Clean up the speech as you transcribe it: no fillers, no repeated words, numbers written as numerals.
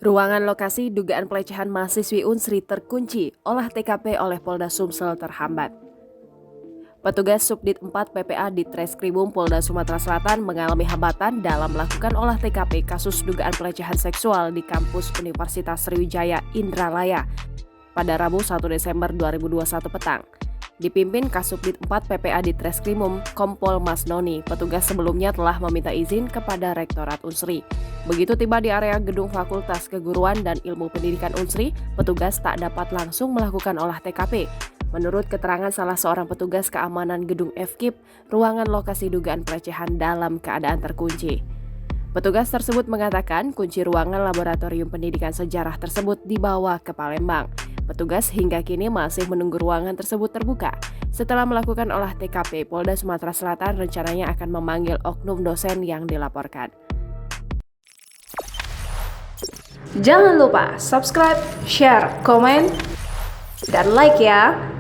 Ruangan lokasi dugaan pelecehan mahasiswi Unsri terkunci, olah TKP oleh Polda Sumsel terhambat. Petugas Subdit 4 PPA di Treskrimum Polda Sumatera Selatan mengalami hambatan dalam melakukan olah TKP kasus dugaan pelecehan seksual di kampus Universitas Sriwijaya Indralaya pada Rabu 1 Desember 2021 petang. Dipimpin Kasubdit 4 PPA di Treskrimum, Kompol Mas Noni, petugas sebelumnya telah meminta izin kepada Rektorat Unsri. Begitu tiba di area gedung Fakultas Keguruan dan Ilmu Pendidikan Unsri, petugas tak dapat langsung melakukan olah TKP. Menurut keterangan salah seorang petugas keamanan gedung FKIP, ruangan lokasi dugaan pelecehan dalam keadaan terkunci. Petugas tersebut mengatakan kunci ruangan Laboratorium Pendidikan Sejarah tersebut dibawa ke Palembang. Petugas hingga kini masih menunggu ruangan tersebut terbuka. Setelah melakukan olah TKP, Polda Sumatera Selatan rencananya akan memanggil oknum dosen yang dilaporkan. Jangan lupa subscribe, share, komen, dan like ya!